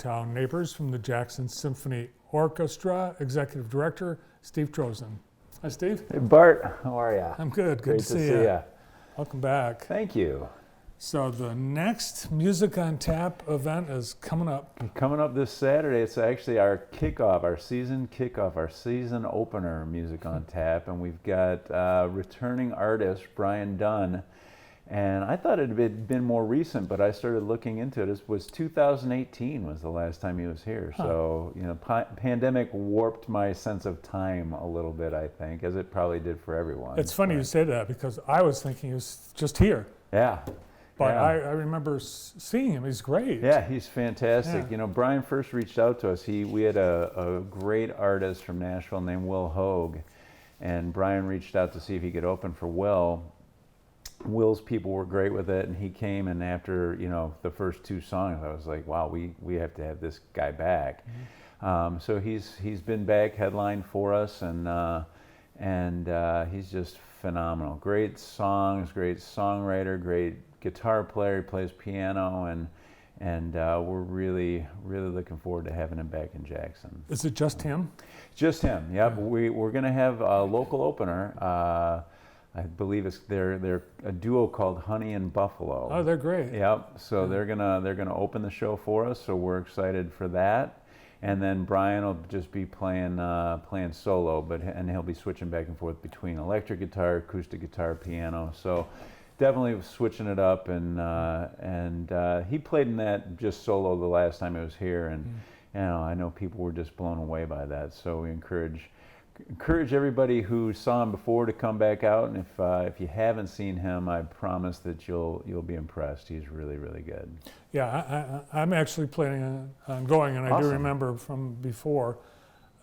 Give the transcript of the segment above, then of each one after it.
downtown neighbors from the Jackson Symphony Orchestra, Executive Director Steve Trozen. Hi, Steve. Hey, Bart. How are you? I'm good. Great Good to see you. you. Welcome back. Thank you. So the next Music on Tap event is coming up. Coming up this Saturday, it's actually our kickoff, our season opener, Music on Tap, and we've got returning artist Brian Dunne. And I thought it had been more recent, but I started looking into it. It was 2018 was the last time he was here. Huh. So, you know, pandemic warped my sense of time a little bit, I think, as it probably did for everyone. It's funny you say that because I was thinking he was just here. Yeah. But yeah. I remember seeing him. He's great. Yeah, he's fantastic. Yeah. You know, Brian first reached out to us. We had a great artist from Nashville named Will Hogue, and Brian reached out to see if he could open for Will. Will's people were great with it, and he came, and after, you know, the first two songs, I was like, wow, we have to have this guy back. Mm-hmm. So he's been back, headlined for us, and he's just phenomenal. Great songs, great songwriter, great guitar player. He plays piano, and we're really looking forward to having him back in Jackson. Is it just him? Just him. Yep. We're going to have a local opener. I believe they're a duo called Honey and Buffalo. Oh, they're great. Yep. So they're gonna open the show for us. So we're excited for that. And then Brian will just be playing solo, and he'll be switching back and forth between electric guitar, acoustic guitar, piano. So definitely switching it up. And he played in that just solo the last time he was here, and you know, I know people were just blown away by that. So we encourage everybody who saw him before to come back out, and if you haven't seen him, I promise that you'll be impressed. He's really good. Yeah, I'm actually planning on going, and I Awesome. do remember from before.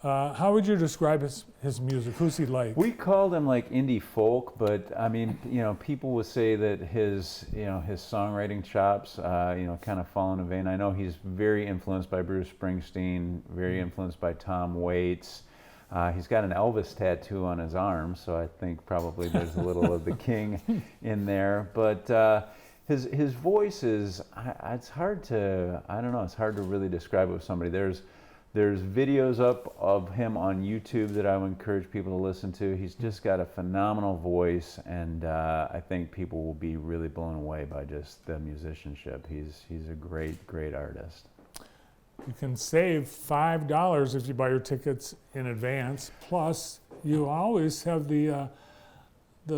How would you describe his music? Who's he like? We called him like indie folk, but I mean, you know, people would say that his songwriting chops, kind of fall in a vein. I know he's very influenced by Bruce Springsteen, very influenced by Tom Waits. He's got an Elvis tattoo on his arm, so I think probably there's a little of the King in there. But his voice is, it's hard to really describe it with somebody. There's videos up of him on YouTube that I would encourage people to listen to. He's just got a phenomenal voice, and I think people will be really blown away by just the musicianship. He's a great artist. You can save $5 if you buy your tickets in advance. Plus, you always have the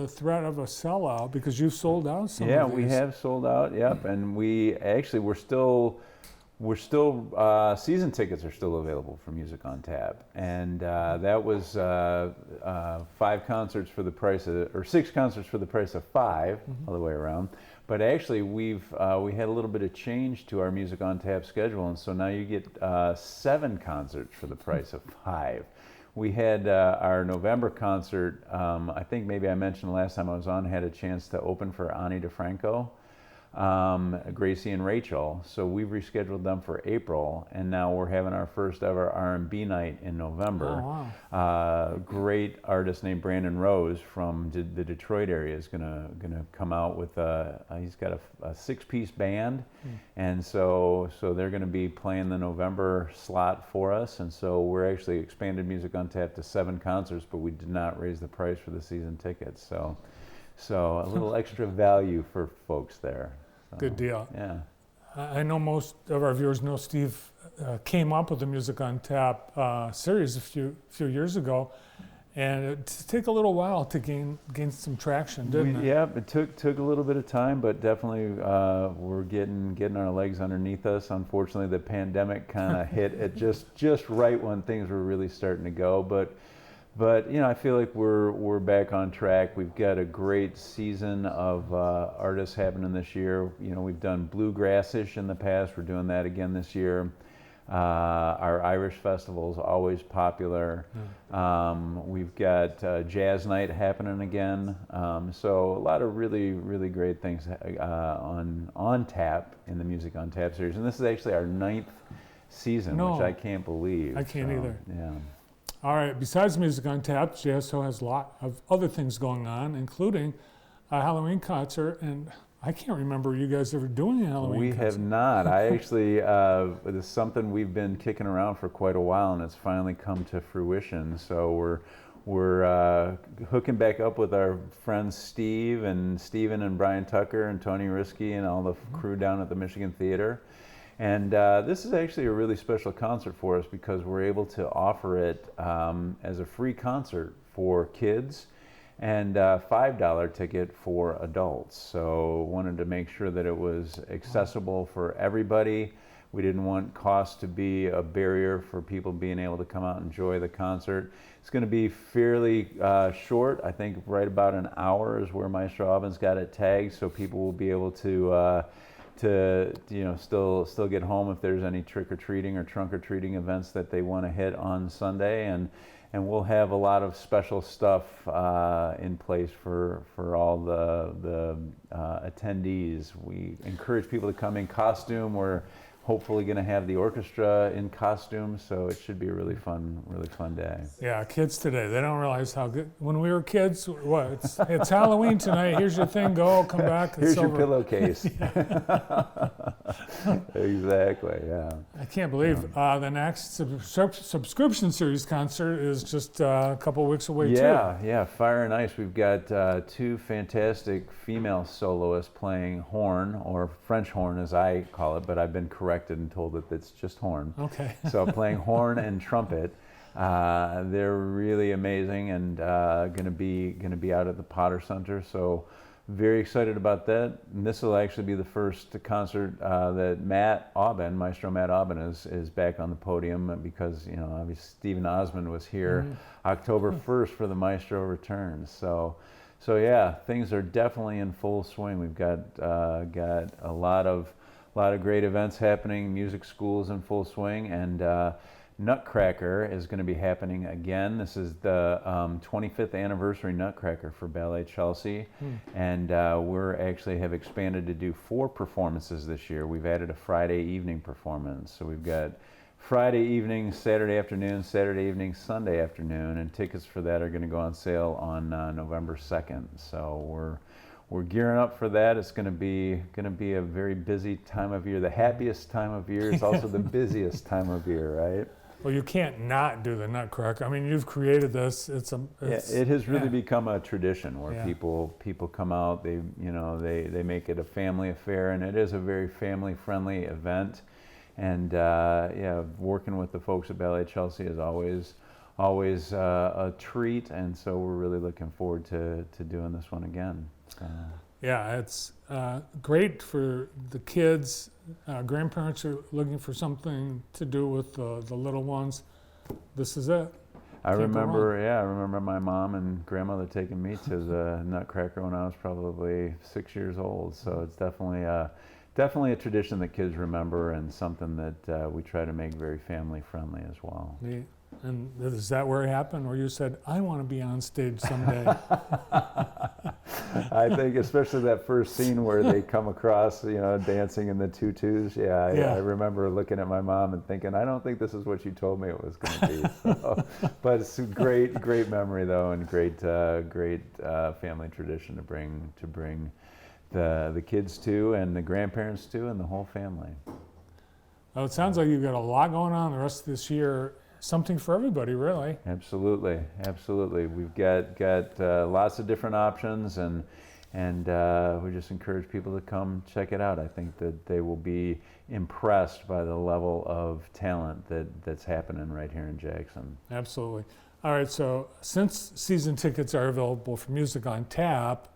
threat of a sellout because you've sold out some of these. Yeah, we have sold out. Yep, and we're still season tickets are still available for Music on Tap, and that was 5 concerts for the price of, or 6 concerts for the price of 5, all the way around. But actually, we had a little bit of change to our Music on Tap schedule, and so now you get 7 concerts for the price of 5. We had our November concert. I think maybe I mentioned last time I was on, had a chance to open for Ani DeFranco, Gracie and Rachel. So we've rescheduled them for April, and now we're having our first ever R&B night in November. Oh, wow. Great artist named Brandon Rose from the Detroit area is gonna come out with he's got a 6-piece band, and so they're gonna be playing the November slot for us, and so we're actually expanded Music on Tap to 7 concerts, but we did not raise the price for the season tickets. So a little extra value for folks there. So, good deal. Yeah. I know most of our viewers know Steve came up with the Music on Tap series a few years ago, and it took a little while to gain some traction, didn't it? Yeah, it took a little bit of time, but definitely we're getting our legs underneath us. Unfortunately, the pandemic kind of hit at just right when things were really starting to go, But you know, I feel like we're back on track. We've got a great season of artists happening this year. You know, we've done bluegrass-ish in the past. We're doing that again this year. Our Irish festival is always popular. We've got jazz night happening again. So a lot of really great things on tap in the Music on Tap series. And this is actually our 9th season, which I can't believe. I can't either. Yeah. All right, besides Music on Tap, JSO has a lot of other things going on, including a Halloween concert and I can't remember you guys ever doing a Halloween We concert. have not. I actually, it is something we've been kicking around for quite a while, and it's finally come to fruition. So we're hooking back up with our friends Steven and Brian Tucker and Tony Risky and all the crew down at the Michigan Theater. And this is actually a really special concert for us because we're able to offer it as a free concert for kids and a $5 ticket for adults. So wanted to make sure that it was accessible for everybody. We didn't want cost to be a barrier for people being able to come out and enjoy the concert. It's going to be fairly short. I think right about an hour is where Maestro Alban's got it tagged, so people will be able to still get home if there's any trick or treating or trunk or treating events that they want to hit on Sunday, and we'll have a lot of special stuff in place for all the attendees. We encourage people to come in costume. We're hopefully going to have the orchestra in costume, so it should be a really fun day. Yeah, kids today, they don't realize how good. When we were kids, it's Halloween tonight. Here's your thing. Go, come back. Here's your pillowcase. Exactly. Yeah. I can't believe the next subscription series concert is just a couple of weeks away too. Yeah. Fire and Ice. We've got two fantastic female soloists playing horn, or French horn as I call it, but I've been corrected and told that it's just horn. Okay. So playing horn and trumpet. They're really amazing and going to be out at the Potter Center. So very excited about that. And this will actually be the first concert that Maestro Matt Aubin is back on the podium because obviously Stephen Osmond was here October 1st for the Maestro Returns. So yeah, things are definitely in full swing. We've got a lot of great events happening. Music schools in full swing, and Nutcracker is going to be happening again. This is the 25th anniversary Nutcracker for Ballet Chelsea, and we're actually have expanded to do 4 performances this year. We've added a Friday evening performance, so we've got Friday evening, Saturday afternoon, Saturday evening, Sunday afternoon, and tickets for that are going to go on sale on November 2nd. So we're gearing up for that. It's going to be a very busy time of year. The happiest time of year is also the busiest time of year, right? Well, you can't not do the Nutcracker. I mean, you've created this. It has really become a tradition where Yeah. people come out. They make it a family affair, and it is a very family-friendly event. And working with the folks at Ballet Chelsea is always a treat, and so we're really looking forward to doing this one again. Yeah, it's great for the kids. Grandparents are looking for something to do with the little ones. This is it. I remember my mom and grandmother taking me to the Nutcracker when I was probably 6 years old. So it's definitely a tradition that kids remember, and something that we try to make very family friendly as well. And is that where it happened, where you said, I want to be on stage someday? I think especially that first scene where they come across, dancing in the tutus. I remember looking at my mom and thinking, I don't think this is what you told me it was going to be. So, but it's a great memory though, and great family tradition to bring the kids to, and the grandparents to, and the whole family. Well, it sounds like you've got a lot going on the rest of this year. Something for everybody, really. Absolutely. We've got lots of different options, and we just encourage people to come check it out. I think that they will be impressed by the level of talent that's happening right here in Jackson. Absolutely. All right, so since season tickets are available for Music on Tap,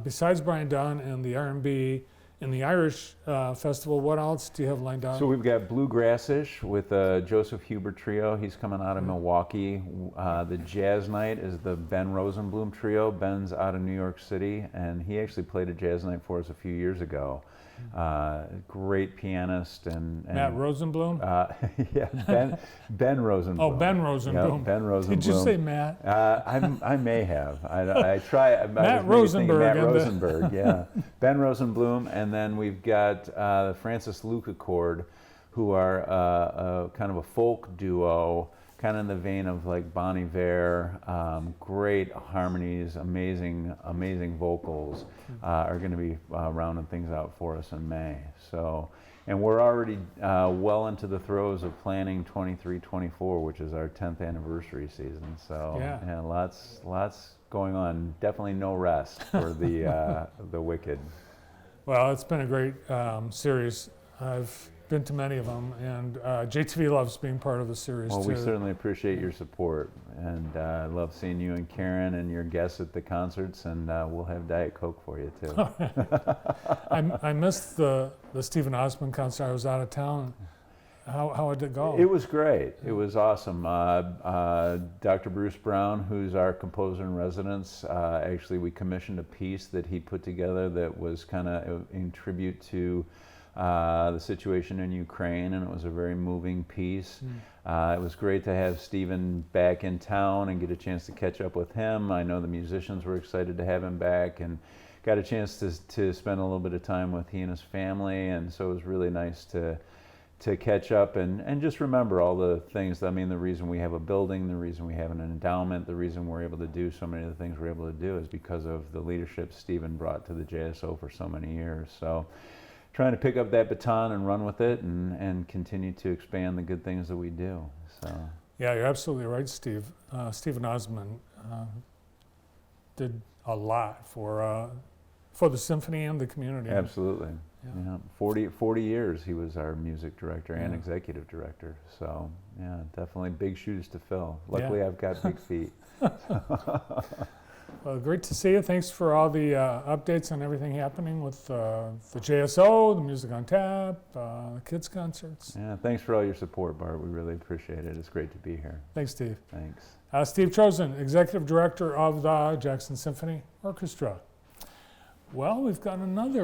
besides Brian Dunne and the R&B and the Irish Festival, what else do you have lined up? So we've got Bluegrassish with Joseph Huber Trio. He's coming out of Milwaukee. The Jazz Night is the Ben Rosenbloom Trio. Ben's out of New York City, and he actually played a jazz night for us a few years ago. Great pianist and Matt Rosenbloom? Ben Rosenbloom. Oh, Ben Rosenbloom. Yeah, Ben Rosenbloom. Did you say Matt? I may have. I try. Matt Rosenberg. Matt Rosenberg. Yeah. Ben Rosenbloom, and then we've got the Francis Luca Chord, who are kind of a folk duo, kind of in the vein of like Bon Iver, great harmonies, amazing vocals, are going to be rounding things out for us in May. So, and we're already well into the throes of planning 23-24, which is our 10th anniversary season. So, yeah, lots going on. Definitely no rest for the Wicked. Well, it's been a great series. I've been to many of them, and JTV loves being part of the series Well, too. we certainly appreciate your support, and I love seeing you and Karen and your guests at the concerts, and we'll have Diet Coke for you too. I missed the Stephen Osmond concert. I was out of town. How did it go? It was great. It was awesome. Dr. Bruce Brown, who's our composer in residence, actually we commissioned a piece that he put together that was kind of in tribute to the situation in Ukraine, and it was a very moving piece. It was great to have Stephen back in town and get a chance to catch up with him. I know the musicians were excited to have him back, and got a chance to spend a little bit of time with he and his family, and so it was really nice to catch up and just remember all the things. I mean, the reason we have a building, the reason we have an endowment, the reason we're able to do so many of the things we're able to do is because of the leadership Stephen brought to the JSO for so many years. So trying to pick up that baton and run with it and continue to expand the good things that we do. So Yeah, you're absolutely right, Steve. Stephen Osmond did a lot for the symphony and the community. absolutely. Yeah. 40 years he was our music director and executive director. So yeah, definitely big shoes to fill. Luckily I've got big feet. Well, great to see you. Thanks for all the updates on everything happening with the JSO, the Music on Tap, the kids' concerts. Yeah, thanks for all your support, Bart. We really appreciate it. It's great to be here. Thanks, Steve. Thanks. Steve Chosen, Executive Director of the Jackson Symphony Orchestra. Well, we've got another